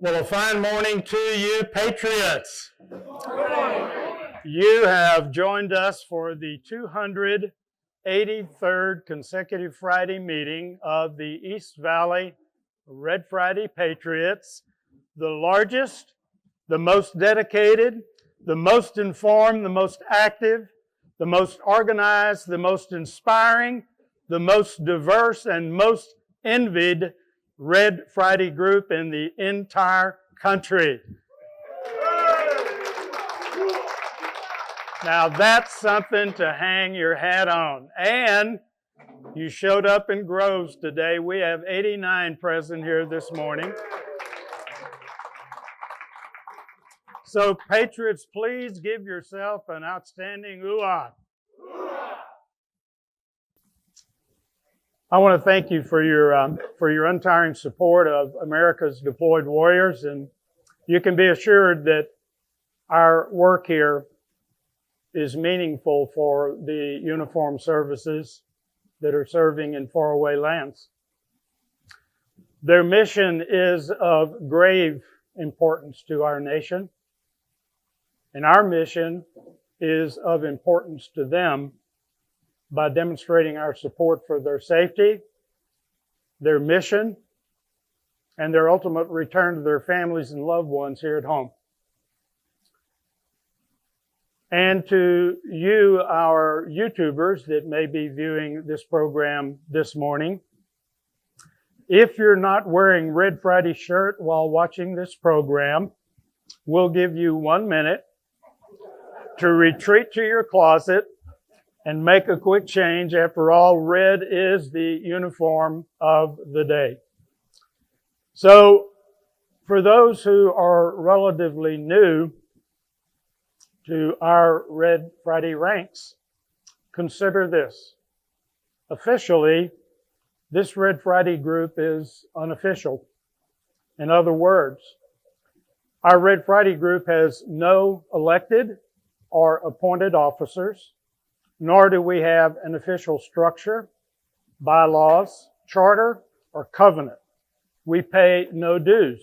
Well, a fine morning to you, Patriots. You have joined us for the 283rd consecutive Friday meeting of the East Valley Red Friday Patriots, the largest, the most dedicated, the most informed, the most active, the most organized, the most inspiring, the most diverse, and most envied Red Friday group in the entire country. Now that's something to hang your hat on. And you showed up in Groves today. We have 89 present here this morning. So Patriots, please give yourself an outstanding ooh-ah. I want to thank you for your untiring support of America's deployed warriors, and you can be assured that our work here is meaningful for the uniformed services that are serving in faraway lands. Their mission is of grave importance to our nation, and our mission is of importance to them by demonstrating our support for their safety, their mission, and their ultimate return to their families and loved ones here at home. And to you, our YouTubers that may be viewing this program this morning, if you're not wearing Red Friday shirt while watching this program, we'll give you 1 minute to retreat to your closet and make a quick change. After all, red is the uniform of the day. So, for those who are relatively new to our Red Friday ranks, consider this. Officially, this Red Friday group is unofficial. In other words, our Red Friday group has no elected or appointed officers, nor do we have an official structure, bylaws, charter, or covenant. We pay no dues.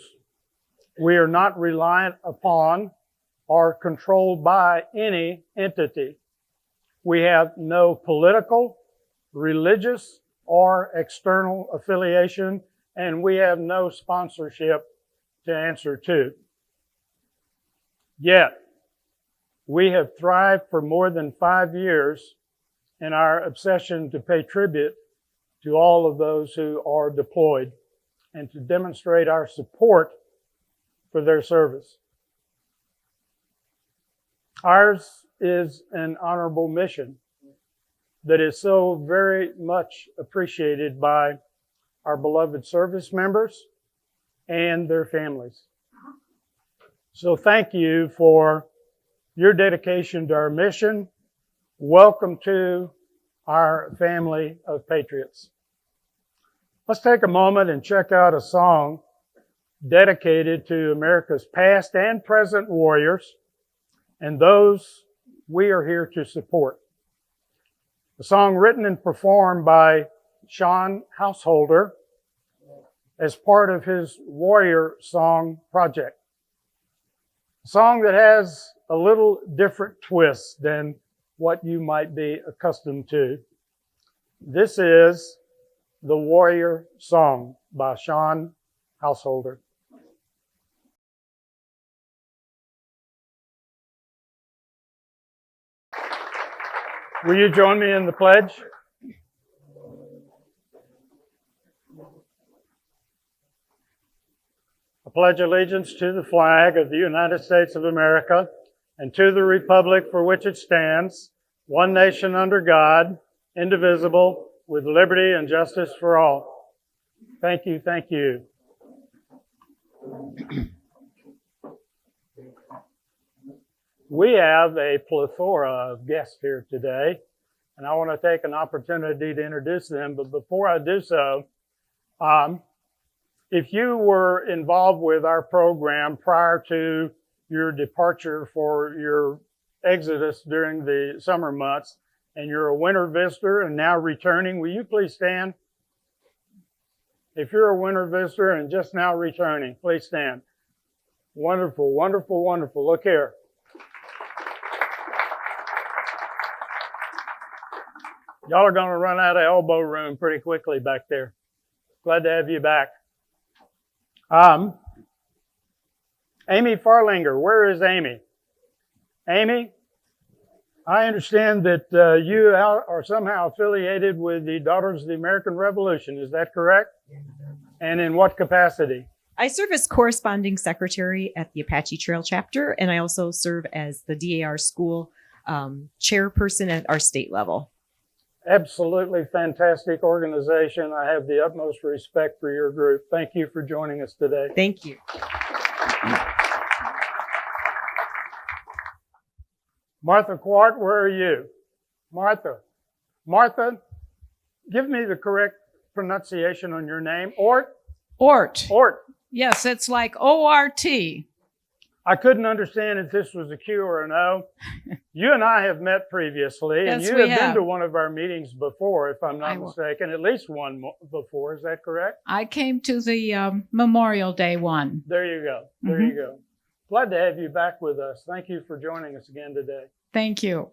We are not reliant upon or controlled by any entity. We have no political, religious, or external affiliation, and we have no sponsorship to answer to. Yet, we have thrived for more than 5 years in our obsession to pay tribute to all of those who are deployed and to demonstrate our support for their service. Ours is an honorable mission that is so very much appreciated by our beloved service members and their families. So thank you for your dedication to our mission. Welcome to our family of patriots. Let's take a moment and check out a song dedicated to America's past and present warriors and those we are here to support. A song written and performed by Sean Householder as part of his Warrior Song Project. A song that has a little different twist than what you might be accustomed to. This is the Warrior Song by Sean Householder. Will you join me in the pledge? I pledge allegiance to the flag of the United States of America and to the republic for which it stands, one nation under God, indivisible, with liberty and justice for all. Thank you, thank you. We have a plethora of guests here today, and I want to take an opportunity to introduce them. But before I do so, if you were involved with our program prior to your departure for your exodus during the summer months, and you're a winter visitor and now returning, will you please stand? If you're a winter visitor and just now returning, please stand. Wonderful, wonderful, wonderful. Look here. Y'all are going to run out of elbow room pretty quickly back there. Glad to have you back. Amy Farlinger, where is Amy? Amy, I understand that you are somehow affiliated with the Daughters of the American Revolution. Is that correct? And in what capacity? I serve as corresponding secretary at the Apache Trail chapter, and I also serve as the DAR school chairperson at our state level. Absolutely fantastic organization. I have the utmost respect for your group. Thank you for joining us today. Thank you. Martha Quart, where are you? Martha. Martha, give me the correct pronunciation on your name. Ort? Ort. Ort. Yes, it's like O-R-T. I couldn't understand if this was a Q or an O. You and I have met previously, and Yes, you we have been have. to one of our meetings before, if I'm not mistaken, at least one before. Is that correct? I came to the Memorial Day one. There you go. There you go. Glad to have you back with us. Thank you for joining us again today. Thank you.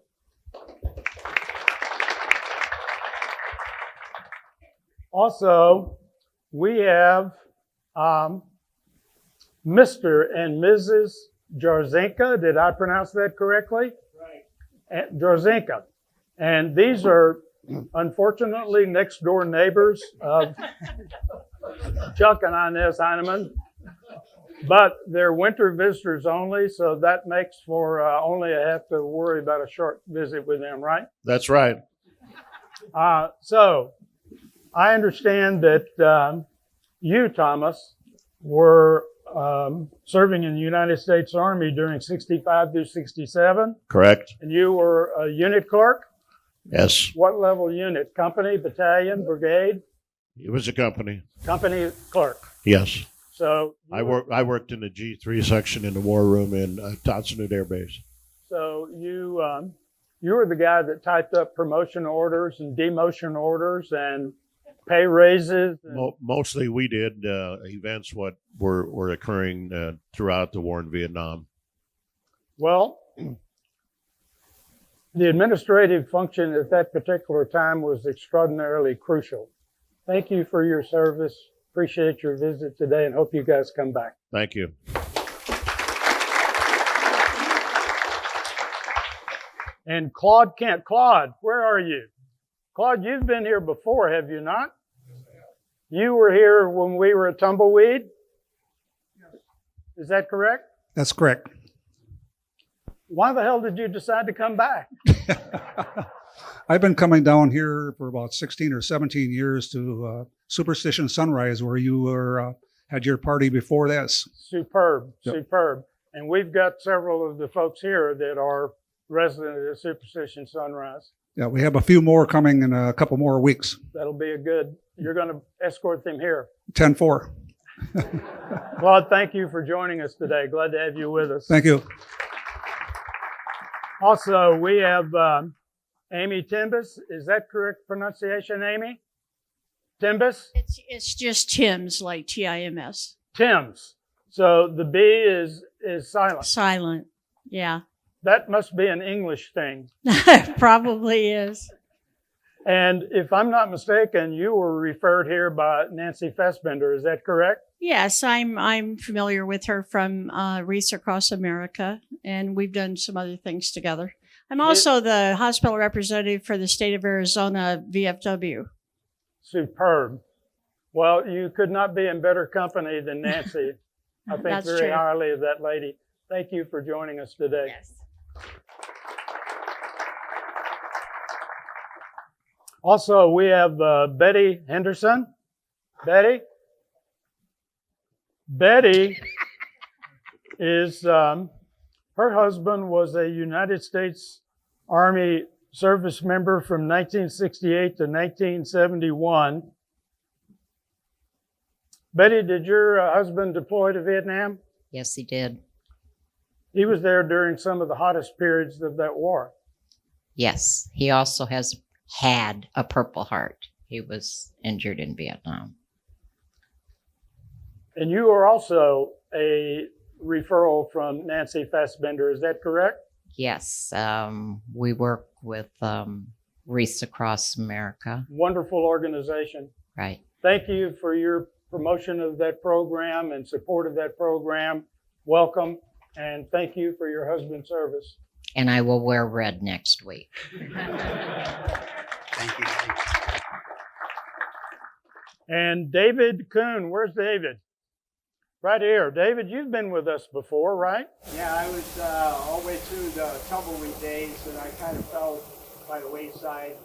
Also, we have Mr. and Mrs. Jarzenka. Did I pronounce that correctly? Right. Jarzenka. And these are, unfortunately, next door neighbors of Chuck and Inez Heineman. But they're winter visitors only, so that makes for only I have to worry about a short visit with them, right? That's right. So I understand that you, Thomas, were serving in the United States Army during 65 through 67. Correct. And you were a unit clerk? Yes. What level unit? Company, battalion, brigade? It was a company. Company clerk. Yes. So I worked in the G3 section in the war room in Townsend Air Base. So you were the guy that typed up promotion orders and demotion orders and pay raises. Mostly we did events what were occurring throughout the war in Vietnam. Well, the administrative function at that particular time was extraordinarily crucial. Thank you for your service. Appreciate your visit today and hope you guys come back. Thank you. And Claude Kent. Claude, where are you? Claude, you've been here before, have you not? You were here when we were at Tumbleweed? Is that correct? That's correct. Why the hell did you decide to come back? I've been coming down here for about 16 or 17 years to Superstition Sunrise, where you were had your party before this. Superb, Yep. superb. And we've got several of the folks here that are residents of Superstition Sunrise. Yeah, we have a few more coming in a couple more weeks. That'll be a good, you're going to escort them here. 10-4. Claude, thank you for joining us today. Glad to have you with us. Thank you. Also, we have Amy Timbus. Is that correct pronunciation, Amy? Timbus? It's just Tim's, like T-I-M-S. Tim's. So the B is silent. Silent. Yeah. That must be an English thing. Probably is. And if I'm not mistaken, you were referred here by Nancy Fassbender. Is that correct? Yes, I'm familiar with her from Wreaths Across America, and we've done some other things together. I'm also the hospital representative for the state of Arizona VFW. Superb. Well, you could not be in better company than Nancy. I think That's very true. highly of that lady. Thank you for joining us today. Yes. Also, we have Betty Henderson. Betty? Betty is, her husband was a United States Army service member from 1968 to 1971. Betty, did your husband deploy to Vietnam? Yes, he did. He was there during some of the hottest periods of that war. Yes, he also had a Purple Heart. He was injured in Vietnam. And you are also a referral from Nancy Fassbender. Is that correct? Yes, we work with Wreaths Across America. Wonderful organization. Right. Thank you for your promotion of that program and support of that program. Welcome, and thank you for your husband's service. And I will wear red next week. Thank you. And David Kuhn, where's David? Right here. David, you've been with us before, right? Yeah, I was all the way through the tumbleweed days, and I kind of fell by the wayside,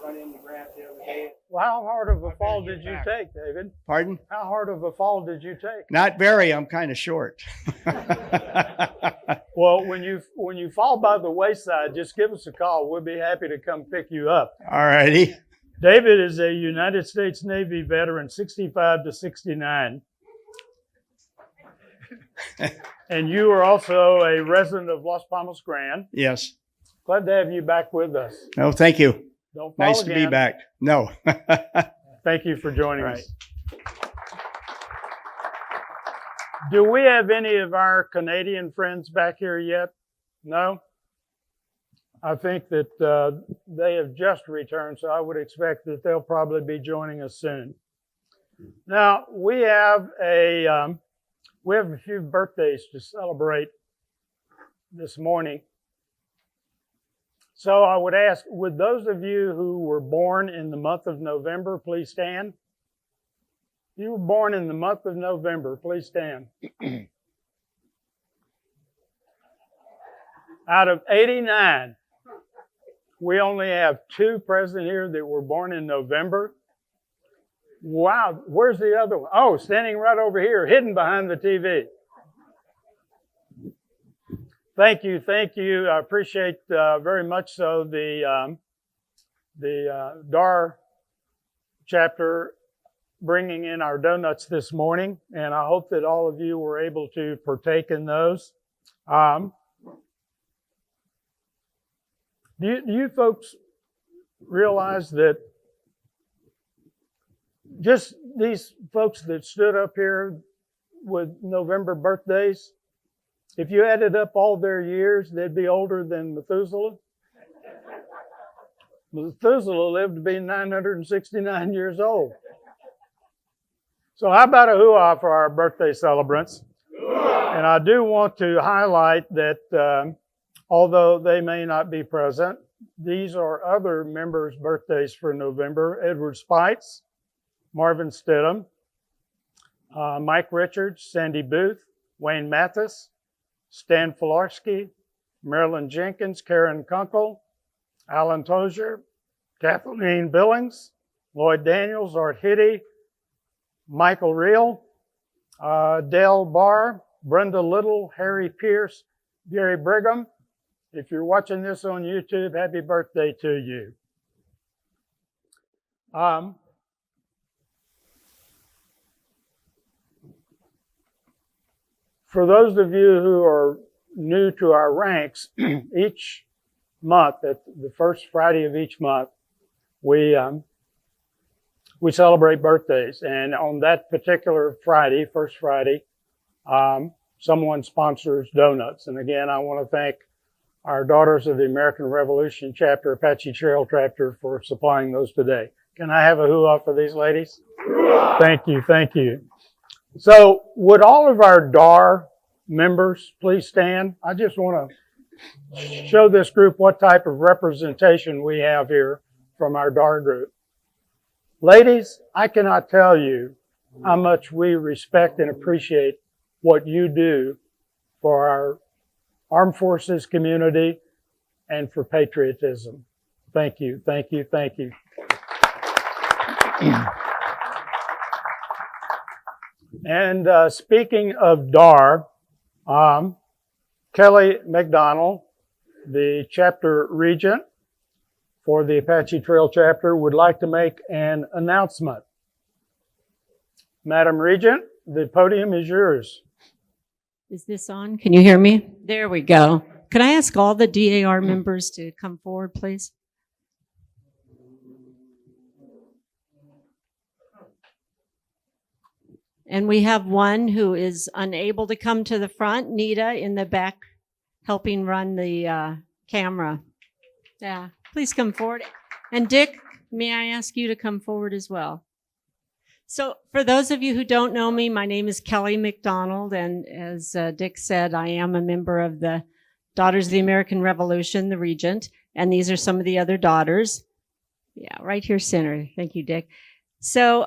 run into Grant the other day. Well, how hard of a fall did you take, David? Pardon? How hard of a fall did you take? Not very. I'm kind of short. Well, when you fall by the wayside, just give us a call. We'll be happy to come pick you up. All righty. David is a United States Navy veteran, 65 to 69. And you are also a resident of Las Palmas Grand. Yes. Glad to have you back with us. No, thank you. Don't fall Nice again. to be back. No. Thank you for joining Right. us. Do we have any of our Canadian friends back here yet? No? I think that they have just returned, so I would expect that they'll probably be joining us soon. Now, we have a few birthdays to celebrate this morning. So I would ask, would those of you who were born in the month of November, please stand? You were born in the month of November, please stand. Out of 89, we only have 2 present here that were born in November. Wow, where's the other one? Oh, standing right over here, hidden behind the TV. Thank you. I appreciate very much so the DAR chapter bringing in our donuts this morning, and I hope that all of you were able to partake in those. Do you folks realize that just these folks that stood up here with November birthdays, if you added up all their years, they'd be older than Methuselah? Methuselah lived to be 969 years old. So how about a hoo-ah for our birthday celebrants? And I do want to highlight that although they may not be present, these are other members' birthdays for November. Edward Spites, Marvin Stidham, Mike Richards, Sandy Booth, Wayne Mathis, Stan Filarski, Marilyn Jenkins, Karen Kunkel, Alan Tozier, Kathleen Billings, Lloyd Daniels, Art Hitty, Michael Reel, Dale Barr, Brenda Little, Harry Pierce, Gary Brigham. If you're watching this on YouTube, happy birthday to you. For those of you who are new to our ranks, each month, at the first Friday of each month, we celebrate birthdays. And on that particular Friday, first Friday, someone sponsors donuts. And again, I want to thank our Daughters of the American Revolution chapter, Apache Trail chapter, for supplying those today. Can I have a hoo-ah for these ladies? Thank you. So would all of our DAR members please stand? I just want to show this group what type of representation we have here from our DAR group. Ladies, I cannot tell you how much we respect and appreciate what you do for our armed forces community and for patriotism. Thank you. And speaking of DAR, Kelly McDonald, the chapter regent for the Apache Trail chapter, would like to make an announcement. Madam Regent, the podium is yours. Is this on? Can you hear me? There we go. Can I ask all the DAR members to come forward, please? And we have one who is unable to come to the front, Nita, in the back, helping run the camera. Yeah, please come forward. And Dick, may I ask you to come forward as well? So for those of you who don't know me, my name is Kelly McDonald, and as Dick said, I am a member of the Daughters of the American Revolution, the Regent, and these are some of the other daughters. Yeah, right here center. Thank you, Dick. So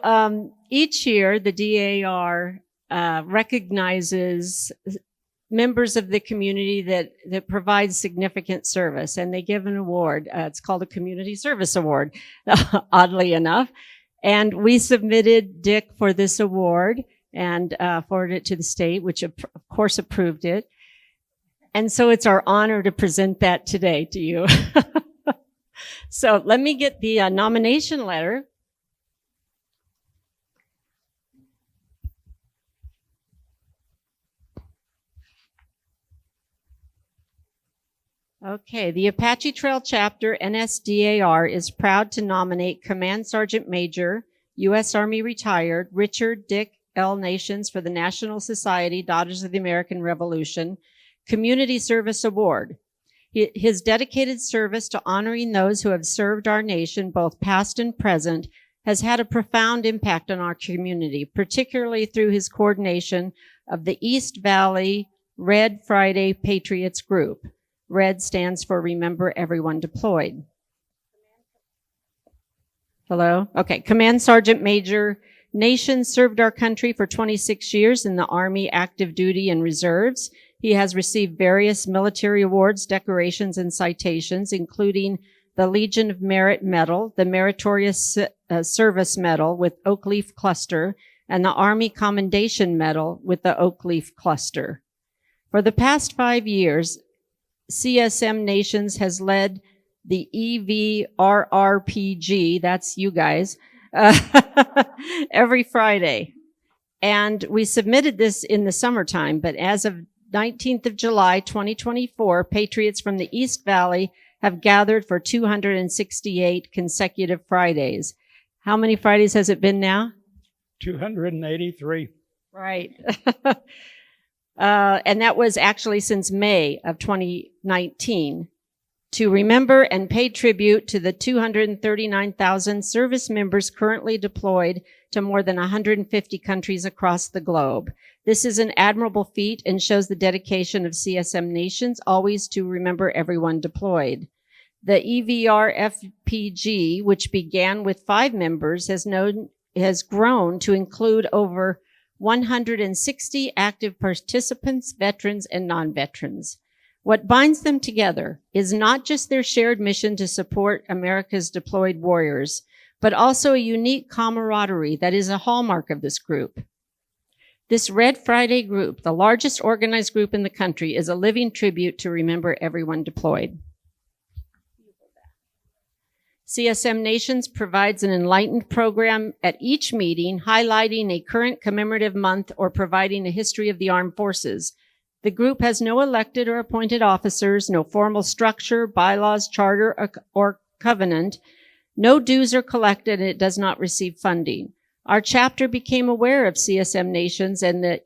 each year, the DAR recognizes members of the community that provide significant service, and they give an award. It's called a Community Service Award, oddly enough. And we submitted Dick for this award and forwarded it to the state, which of course approved it. And so it's our honor to present that today to you. So let me get the nomination letter. Okay, the Apache Trail Chapter, NSDAR, is proud to nominate Command Sergeant Major, U.S. Army Retired, Richard Dick L. Nations for the National Society Daughters of the American Revolution Community Service Award. His dedicated service to honoring those who have served our nation, both past and present, has had a profound impact on our community, particularly through his coordination of the East Valley R.E.D. Friday Patriots Group. R.E.D. stands for Remember Everyone Deployed. Hello? Okay. Command Sergeant Major Nations served our country for 26 years in the Army Active Duty and Reserves. He has received various military awards, decorations, and citations, including the Legion of Merit Medal, the Meritorious Service Medal with Oak Leaf Cluster, and the Army Commendation Medal with the Oak Leaf Cluster. For the past 5 years, CSM Nations has led the EVRRPG, that's you guys, every Friday. And we submitted this in the summertime, but as of 19th of July, 2024, Patriots from the East Valley have gathered for 268 consecutive Fridays. How many Fridays has it been now? 283. Right. And that was actually since May of 2019 to remember and pay tribute to the 239,000 service members currently deployed to more than 150 countries across the globe. This is an admirable feat and shows the dedication of CSM Nations always to remember everyone deployed. The EVRFPG, which began with 5 members, has grown to include over 160 active participants, veterans, and non-veterans. What binds them together is not just their shared mission to support America's deployed warriors, but also a unique camaraderie that is a hallmark of this group. This Red Friday group, the largest organized group in the country, is a living tribute to remember everyone deployed. CSM Nations provides an enlightened program at each meeting, highlighting a current commemorative month or providing a history of the armed forces. The group has no elected or appointed officers, no formal structure, bylaws, charter, or covenant. No dues are collected, and it does not receive funding. Our chapter became aware of CSM Nations and the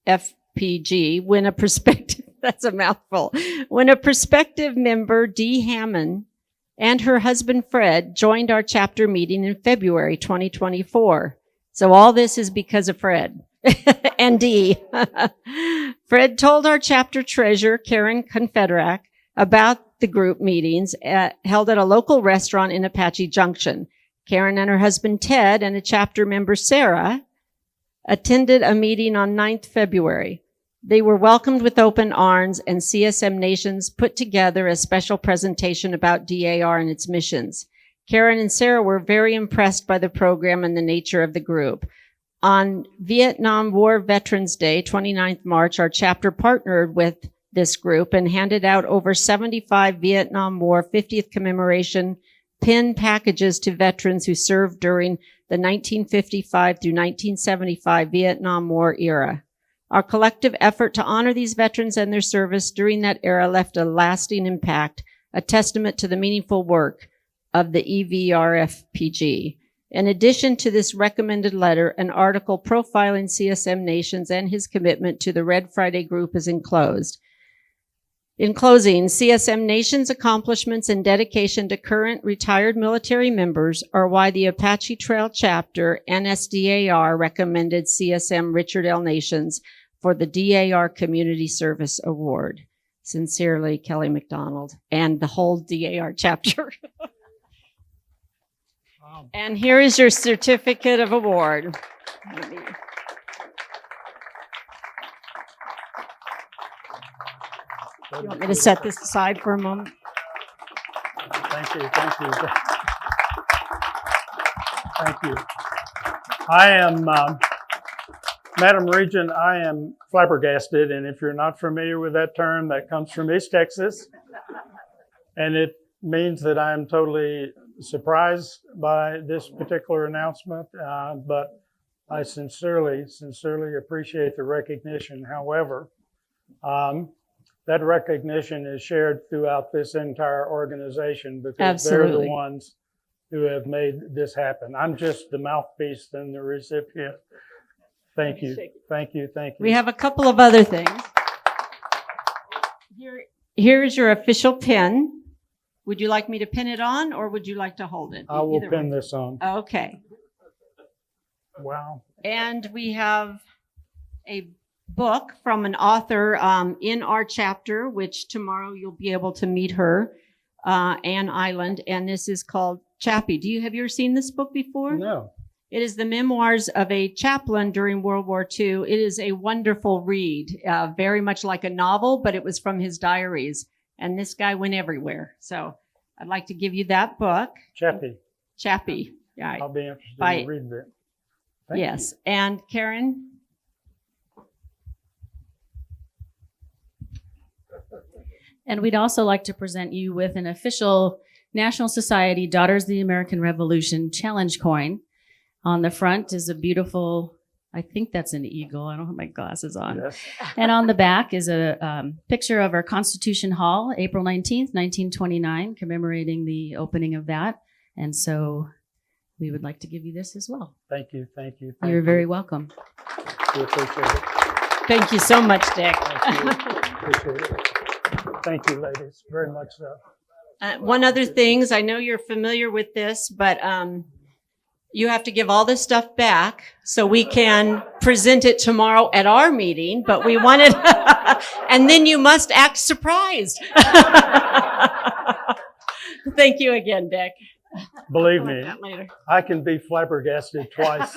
EVRFPG when a prospective, that's a mouthful, when a prospective member, Dee Hammond, and her husband, Fred, joined our chapter meeting in February 2024. So all this is because of Fred and Dee. Fred told our chapter treasurer, Karen Confederak, about the group meetings held at a local restaurant in Apache Junction. Karen and her husband, Ted, and a chapter member, Sarah, attended a meeting on 9th February. They were welcomed with open arms, and CSM Nations put together a special presentation about DAR and its missions. Karen and Sarah were very impressed by the program and the nature of the group. On Vietnam War Veterans Day, 29th March, our chapter partnered with this group and handed out over 75 Vietnam War 50th commemoration pin packages to veterans who served during the 1955 through 1975 Vietnam War era. Our collective effort to honor these veterans and their service during that era left a lasting impact, a testament to the meaningful work of the EVRFPG. In addition to this recommended letter, an article profiling CSM Nations and his commitment to the Red Friday group is enclosed. In closing, CSM Nation's accomplishments and dedication to current retired military members are why the Apache Trail Chapter NSDAR recommended CSM Richard L. Nations for the DAR Community Service Award. Sincerely, Kelly McDonald and the whole DAR chapter. And here is your certificate of award. You want me to set this aside for a moment? Thank you, thank you. Thank you. I am, Madam Regent, I am flabbergasted, and if you're not familiar with that term, that comes from East Texas, and it means that I am totally surprised by this particular announcement, but I sincerely appreciate the recognition. However, that recognition is shared throughout this entire organization because they're the ones who have made this happen. I'm just the mouthpiece and the recipient. Thank you. Thank you. Thank you. We have a couple of other things. Here's your official pin. Would you like me to pin it on or would you like to hold it? I will pin this on. Okay. Wow. And we have a book from an author in our chapter, which tomorrow you'll be able to meet her, Ann Island. And this is called Chappie. Have you ever seen this book before? No. It is the memoirs of a chaplain during World War II. It is a wonderful read, very much like a novel, but it was from his diaries. And this guy went everywhere. So I'd like to give you that book. Chappie. Yeah. I'll be interested in reading it. Yes. And Karen? And we'd also like to present you with an official National Society Daughters of the American Revolution challenge coin. On the front is a beautiful, I think that's an eagle. I don't have my glasses on. Yes. And on the back is a picture of our Constitution Hall, April 19th, 1929, commemorating the opening of that. And so we would like to give you this as well. Thank you. Thank you. You're very welcome. We appreciate it. Thank you so much, Dick. Thank you. Appreciate it. Thank you, ladies. Very much so. One other thing, I know you're familiar with this, but you have to give all this stuff back so we can present it tomorrow at our meeting, but we wanted, and then you must act surprised. Thank you again, Dick. Believe me, I can be flabbergasted twice.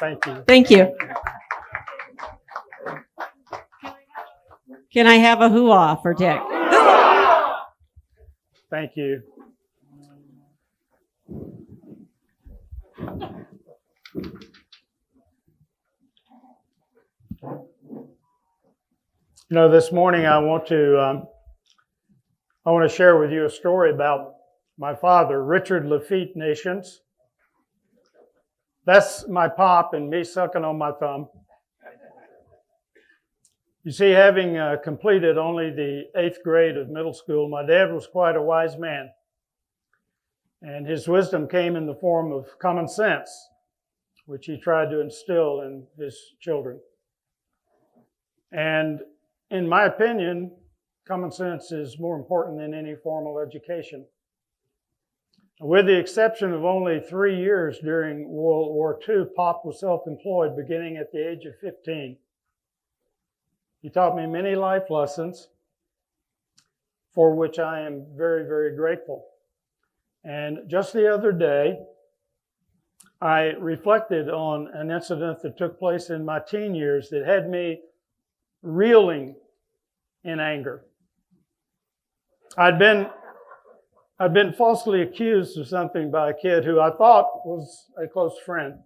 Thank you. Thank you. Can I have a hoo-ah for Dick? Thank you. You know, this morning I want to share with you a story about my father, Richard Lafitte Nations. That's my pop and me sucking on my thumb. You see, having completed only the 8th grade of middle school, my dad was quite a wise man. And his wisdom came in the form of common sense, which he tried to instill in his children. And in my opinion, common sense is more important than any formal education. With the exception of only 3 years during World War II, Pop was self-employed beginning at the age of 15. He taught me many life lessons for which I am very, very grateful. And just the other day, I reflected on an incident that took place in my teen years that had me reeling in anger. I'd been falsely accused of something by a kid who I thought was a close friend.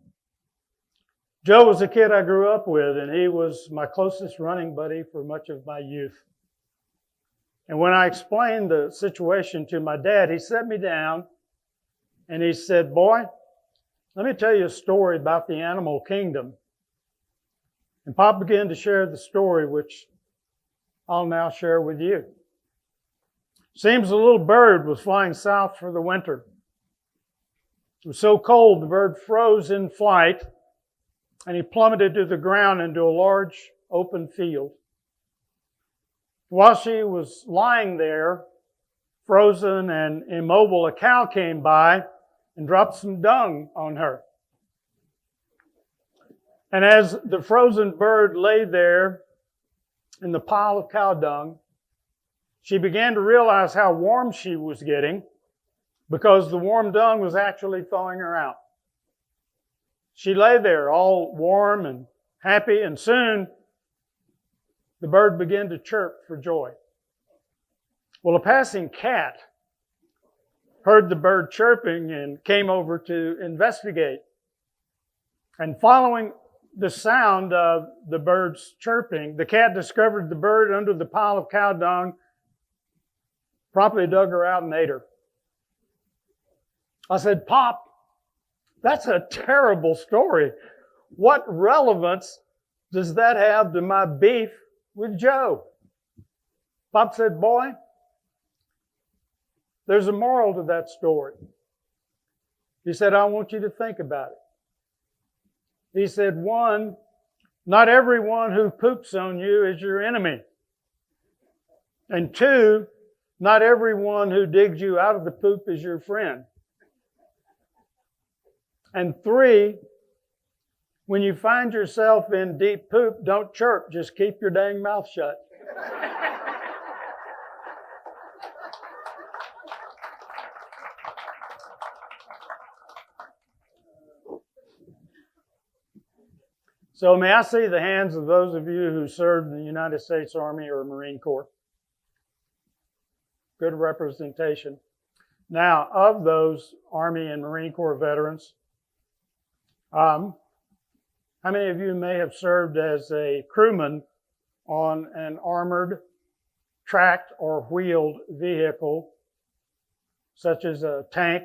Joe was a kid I grew up with, and he was my closest running buddy for much of my youth. And when I explained the situation to my dad, he sat me down and he said, "Boy, let me tell you a story about the animal kingdom." And Pop began to share the story, which I'll now share with you. Seems a little bird was flying south for the winter. It was so cold the bird froze in flight, and he plummeted to the ground into a large open field. While she was lying there, frozen and immobile, a cow came by and dropped some dung on her. And as the frozen bird lay there in the pile of cow dung, she began to realize how warm she was getting because the warm dung was actually thawing her out. She lay there all warm and happy, and soon the bird began to chirp for joy. Well, a passing cat heard the bird chirping and came over to investigate. And following the sound of the bird's chirping, the cat discovered the bird under the pile of cow dung, promptly dug her out and ate her. I said, "Pop, that's a terrible story. What relevance does that have to my beef with Joe?" Pop said, "Boy, there's a moral to that story." He said, "I want you to think about it." He said, 1, not everyone who poops on you is your enemy. And 2, not everyone who digs you out of the poop is your friend. And 3, when you find yourself in deep poop, don't chirp, just keep your dang mouth shut. So may I see the hands of those of you who served in the United States Army or Marine Corps? Good representation. Now, of those Army and Marine Corps veterans, how many of you may have served as a crewman on an armored, tracked, or wheeled vehicle, such as a tank,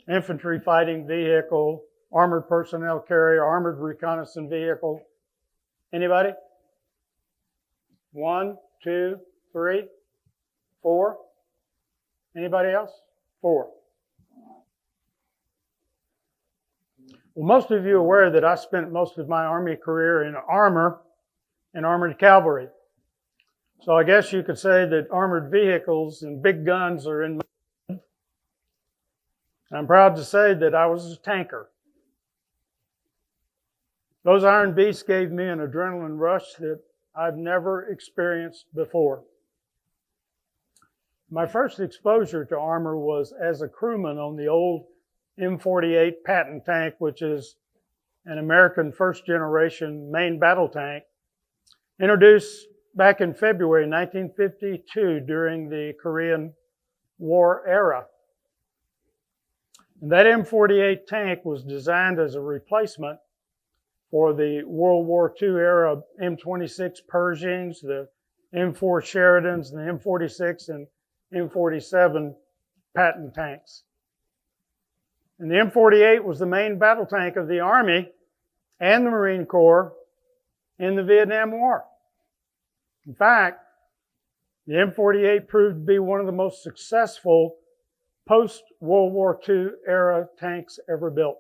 infantry fighting vehicle, armored personnel carrier, armored reconnaissance vehicle? Anybody? 1, 2, 3, 4. Anybody else? 4. Well, most of you are aware that I spent most of my Army career in armor and armored cavalry. So I guess you could say that armored vehicles and big guns are in my blood. I'm proud to say that I was a tanker. Those iron beasts gave me an adrenaline rush that I've never experienced before. My first exposure to armor was as a crewman on the old M48 Patton tank, which is an American first-generation main battle tank, introduced back in February 1952 during the Korean War era. And that M48 tank was designed as a replacement for the World War II era M26 Pershings, the M4 Sheridans, and the M46 and M47 Patton tanks. And the M48 was the main battle tank of the Army and the Marine Corps in the Vietnam War. In fact, the M48 proved to be one of the most successful post-World War II era tanks ever built.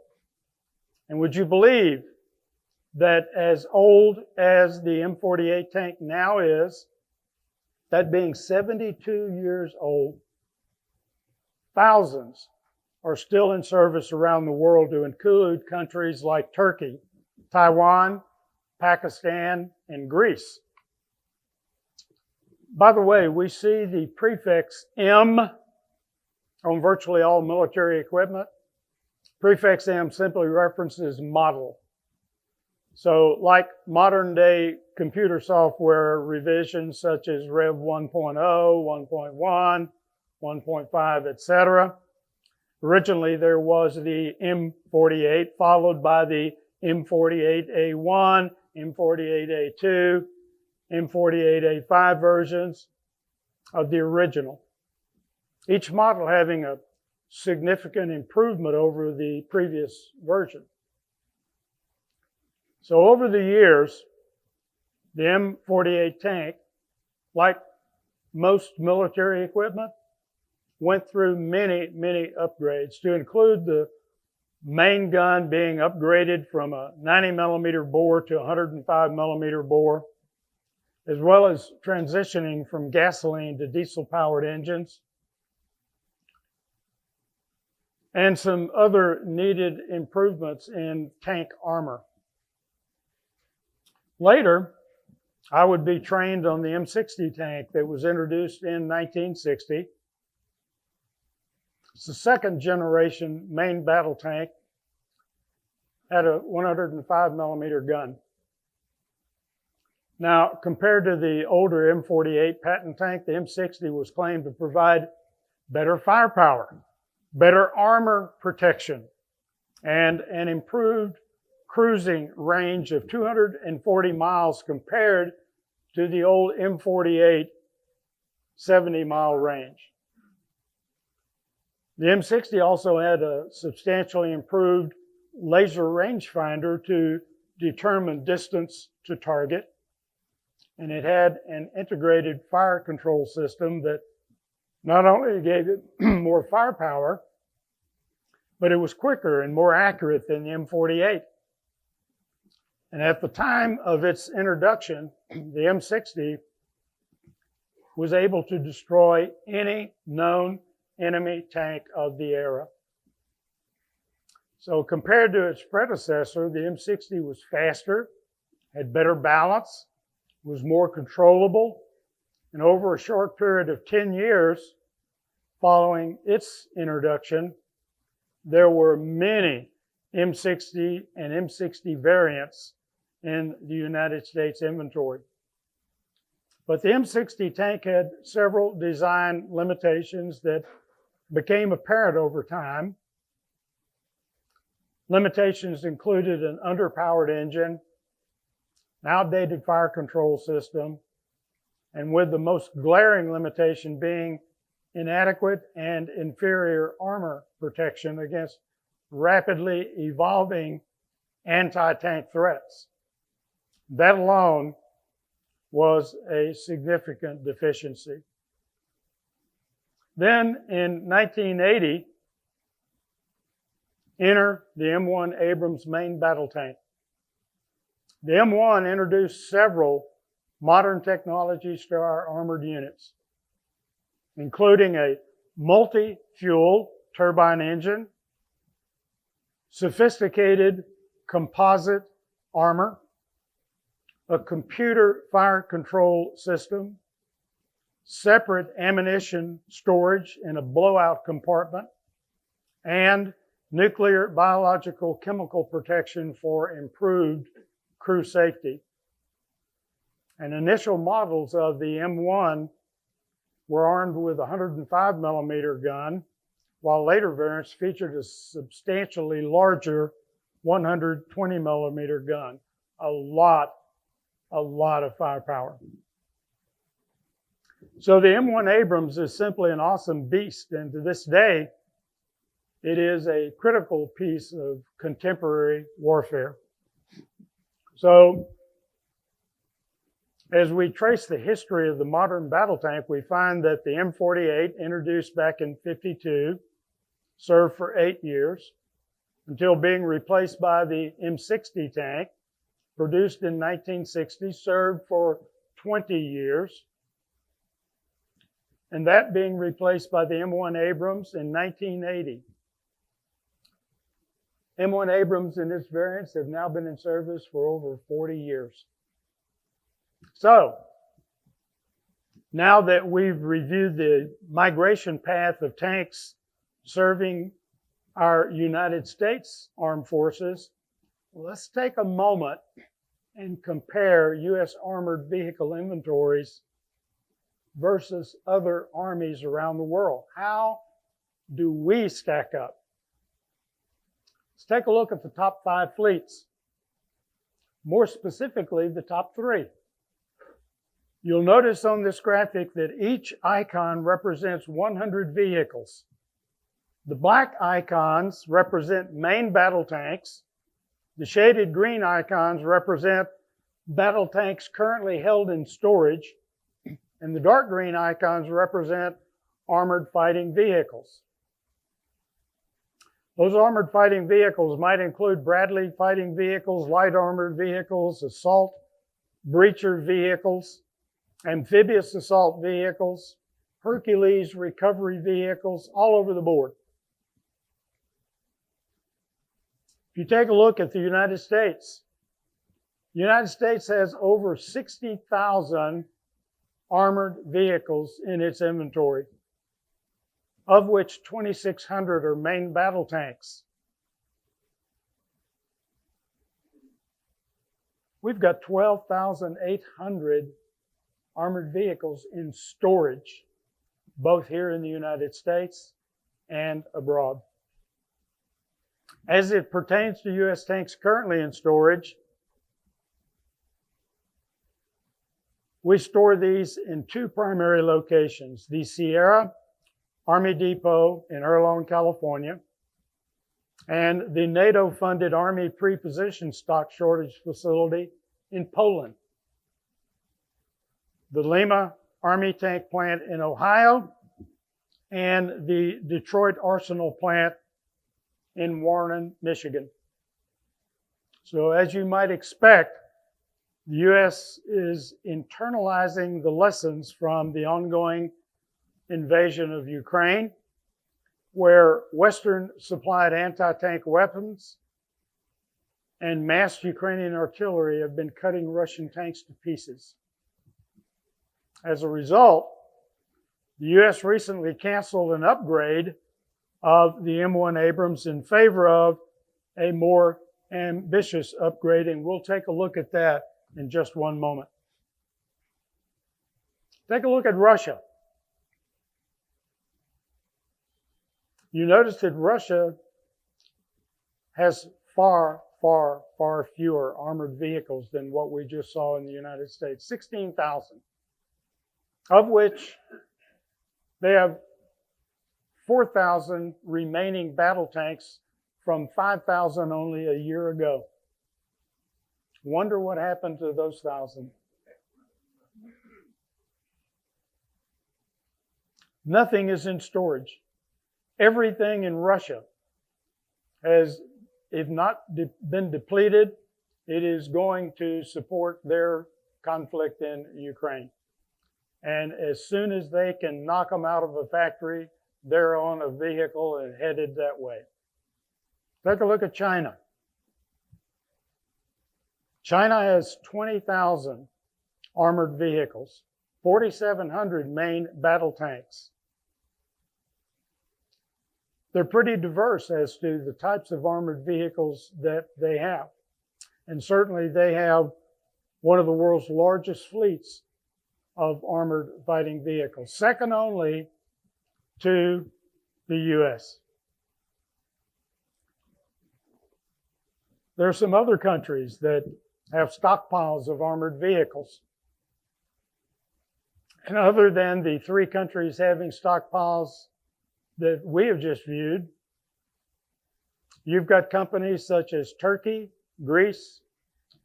And would you believe that as old as the M48 tank now is, that being 72 years old, thousands are still in service around the world, to include countries like Turkey, Taiwan, Pakistan, and Greece. By the way, we see the prefix M on virtually all military equipment. Prefix M simply references model. So like modern day computer software revisions such as Rev 1.0, 1.1, 1.5, etc. Originally there was the M48 followed by the M48A1, M48A2, M48A5 versions of the original. Each model having a significant improvement over the previous version. So over the years, the M48 tank, like most military equipment, went through many, many upgrades, to include the main gun being upgraded from a 90 millimeter bore to a 105 millimeter bore, as well as transitioning from gasoline to diesel powered engines, and some other needed improvements in tank armor. Later, I would be trained on the M60 tank that was introduced in 1960. It's the second generation main battle tank, had a 105 millimeter gun. Now, compared to the older M48 Patton tank, the M60 was claimed to provide better firepower, better armor protection, and an improved cruising range of 240 miles compared to the old M48 70-mile range. The M60 also had a substantially improved laser rangefinder to determine distance to target, and it had an integrated fire control system that not only gave it more firepower, but it was quicker and more accurate than the M48. And at the time of its introduction, the M60 was able to destroy any known enemy tank of the era. So compared to its predecessor, the M60 was faster, had better balance, was more controllable, and over a short period of 10 years following its introduction, there were many M60 and M60 variants in the United States inventory. But the M60 tank had several design limitations that became apparent over time. Limitations included an underpowered engine, an outdated fire control system, and with the most glaring limitation being inadequate and inferior armor protection against rapidly evolving anti-tank threats. That alone was a significant deficiency. Then in 1980, enter the M1 Abrams main battle tank. The M1 introduced several modern technologies to our armored units, including a multi-fuel turbine engine, sophisticated composite armor, a computer fire control system, separate ammunition storage in a blowout compartment, and nuclear, biological, chemical protection for improved crew safety. And initial models of the M1 were armed with a 105 millimeter gun, while later variants featured a substantially larger 120 millimeter gun. A lot of firepower. So the M1 Abrams is simply an awesome beast, and to this day, it is a critical piece of contemporary warfare. So, as we trace the history of the modern battle tank, we find that the M48, introduced back in '52, served for 8 years until being replaced by the M60 tank, produced in 1960, served for 20 years, and that being replaced by the M1 Abrams in 1980. M1 Abrams and its variants have now been in service for over 40 years. So, now that we've reviewed the migration path of tanks serving our United States Armed Forces, let's take a moment and compare U.S. armored vehicle inventories versus other armies around the world. How do we stack up? Let's take a look at the top 5 fleets. More specifically, the top 3. You'll notice on this graphic that each icon represents 100 vehicles. The black icons represent main battle tanks. The shaded green icons represent battle tanks currently held in storage. And the dark green icons represent armored fighting vehicles. Those armored fighting vehicles might include Bradley fighting vehicles, light armored vehicles, assault breacher vehicles, amphibious assault vehicles, Hercules recovery vehicles, all over the board. If you take a look at the United States has over 60,000 armored vehicles in its inventory, of which 2,600 are main battle tanks. We've got 12,800 armored vehicles in storage, both here in the United States and abroad. As it pertains to U.S. tanks currently in storage, we store these in two primary locations: the Sierra Army Depot in Erlon, California, and the NATO-funded Army Preposition Stock Shortage Facility in Poland. The Lima Army Tank Plant in Ohio, and the Detroit Arsenal Plant in Warren, Michigan. So as you might expect, the U.S. is internalizing the lessons from the ongoing invasion of Ukraine, where Western-supplied anti-tank weapons and massed Ukrainian artillery have been cutting Russian tanks to pieces. As a result, the U.S. recently canceled an upgrade of the M1 Abrams in favor of a more ambitious upgrade, and we'll take a look at that in just one moment. Take a look at Russia. You notice that Russia has far, far, far fewer armored vehicles than what we just saw in the United States, 16,000, of which they have 4,000 remaining battle tanks from 5,000 only a year ago. Wonder what happened to those 1,000. Nothing is in storage. Everything in Russia has, if not been depleted, it is going to support their conflict in Ukraine. And as soon as they can knock them out of a factory, they're on a vehicle and headed that way. Take a look at China. China has 20,000 armored vehicles, 4,700 main battle tanks. They're pretty diverse as to the types of armored vehicles that they have. And certainly they have one of the world's largest fleets of armored fighting vehicles, second only to the U.S. There are some other countries that have stockpiles of armored vehicles. And other than the three countries having stockpiles that we have just viewed, you've got companies such as Turkey, Greece,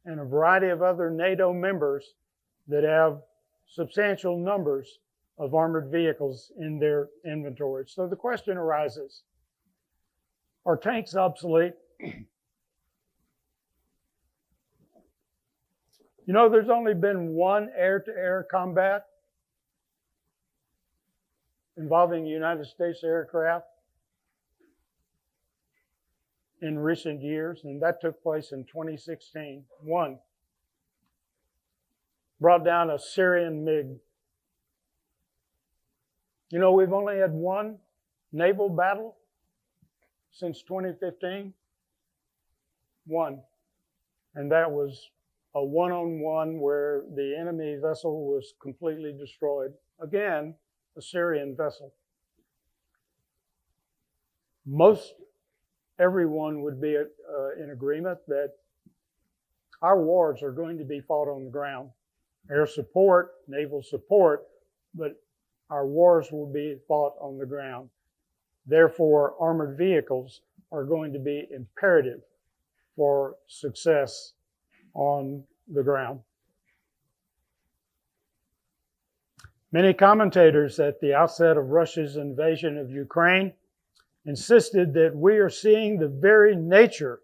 and a variety of other NATO members that have substantial numbers of armored vehicles in their inventory. So the question arises, are tanks obsolete? You know, there's only been one air-to-air combat involving United States aircraft in recent years, and that took place in 2016. One. Brought down a Syrian MiG. You know, we've only had one naval battle since 2015. One. And that was a one-on-one where the enemy vessel was completely destroyed. Again, a Syrian vessel. Most everyone would be in agreement that our wars are going to be fought on the ground. Air support, naval support, but our wars will be fought on the ground. Therefore, armored vehicles are going to be imperative for success on the ground. Many commentators at the outset of Russia's invasion of Ukraine insisted that we are seeing the very nature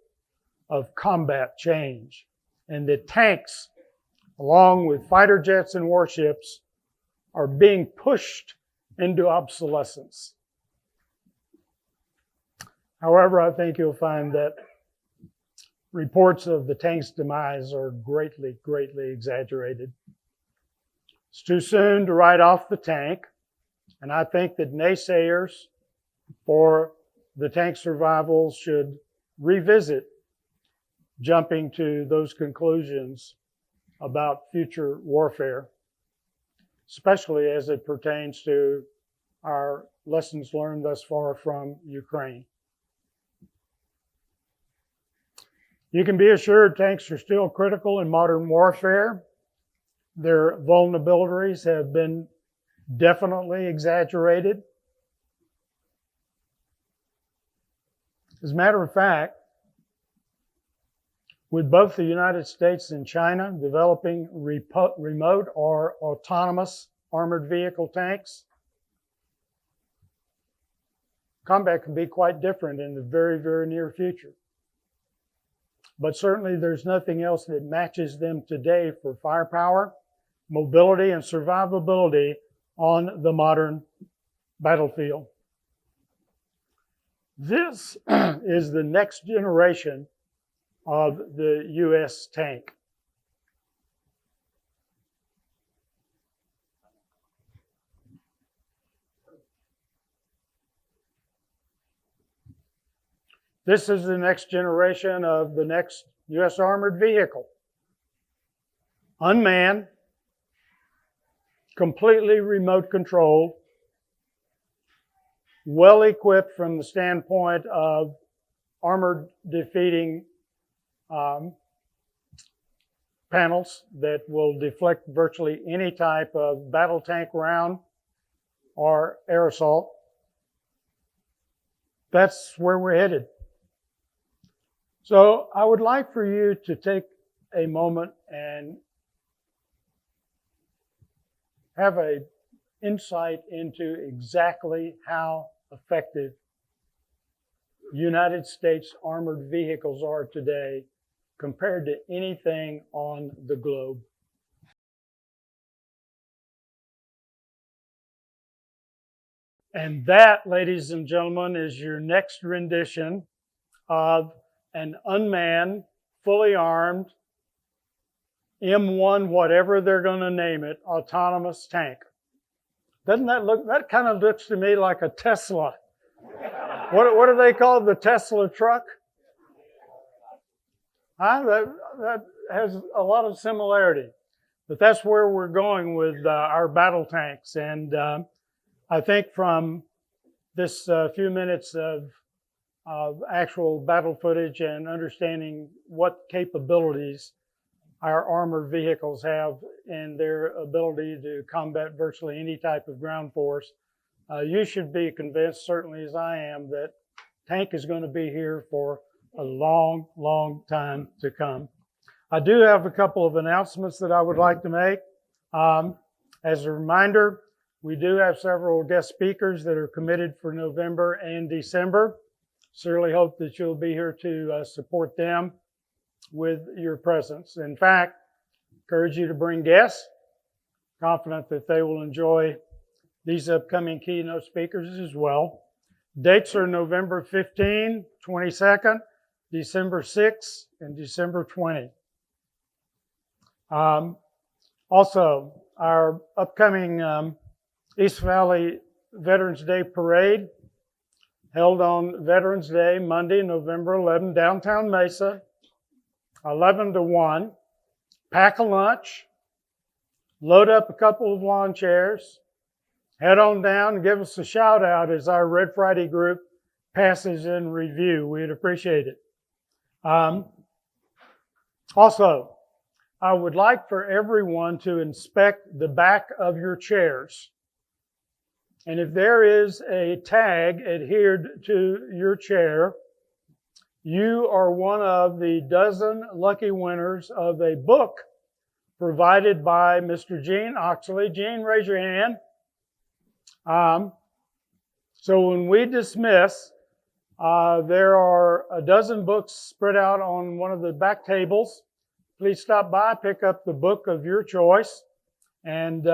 of combat change, and that tanks, along with fighter jets and warships, are being pushed into obsolescence. However, I think you'll find that reports of the tank's demise are greatly, greatly exaggerated. It's too soon to write off the tank, and I think that naysayers for the tank survival should revisit jumping to those conclusions about future warfare, especially as it pertains to our lessons learned thus far from Ukraine. You can be assured tanks are still critical in modern warfare. Their vulnerabilities have been definitely exaggerated. As a matter of fact, with both the United States and China developing remote or autonomous armored vehicle tanks, combat can be quite different in the very, very near future. But certainly there's nothing else that matches them today for firepower, mobility, and survivability on the modern battlefield. This is the next generation of the U.S. tank. This is the next generation of the next U.S. armored vehicle. Unmanned, completely remote controlled, well equipped from the standpoint of armored defeating panels that will deflect virtually any type of battle tank round or air assault. That's where we're headed. So I would like for you to take a moment and have an insight into exactly how effective United States armored vehicles are today compared to anything on the globe. And that, ladies and gentlemen, is your next rendition of an unmanned, fully armed, M1, whatever they're going to name it, autonomous tank. Doesn't that look, that kind of looks to me like a Tesla. What do they call the Tesla truck? That has a lot of similarity. But that's where we're going with our battle tanks. And I think from this few minutes of actual battle footage and understanding what capabilities our armored vehicles have in their ability to combat virtually any type of ground force, you should be convinced, certainly as I am, that tank is going to be here for a long, long time to come. I do have a couple of announcements that I would like to make. As a reminder, we do have several guest speakers that are committed for November and December. Certainly hope that you'll be here to support them with your presence. In fact, encourage you to bring guests, confident that they will enjoy these upcoming keynote speakers as well. Dates are November 15, 22nd, December 6, and December 20. Also, our upcoming East Valley Veterans Day Parade, held on Veterans Day, Monday, November 11, downtown Mesa, 11 to 1. Pack a lunch, load up a couple of lawn chairs, head on down and give us a shout out as our Red Friday group passes in review. We'd appreciate it. Also, I would like for everyone to inspect the back of your chairs. And if there is a tag adhered to your chair, you are one of the dozen lucky winners of a book provided by Mr. Gene Oxley. Gene, raise your hand. So when we dismiss, there are a dozen books spread out on one of the back tables. Please stop by, pick up the book of your choice, and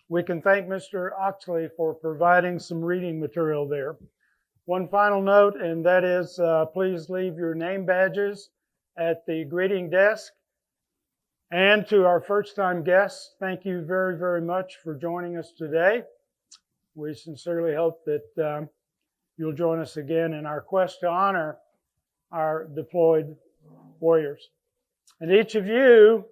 we can thank Mr. Oxley for providing some reading material there. One final note, and that is please leave your name badges at the greeting desk. And to our first-time guests, thank you very, very much for joining us today. We sincerely hope that you'll join us again in our quest to honor our deployed warriors. And each of you,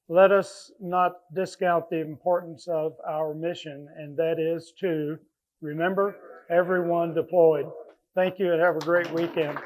let us not discount the importance of our mission, and that is to remember everyone deployed. Thank you and have a great weekend.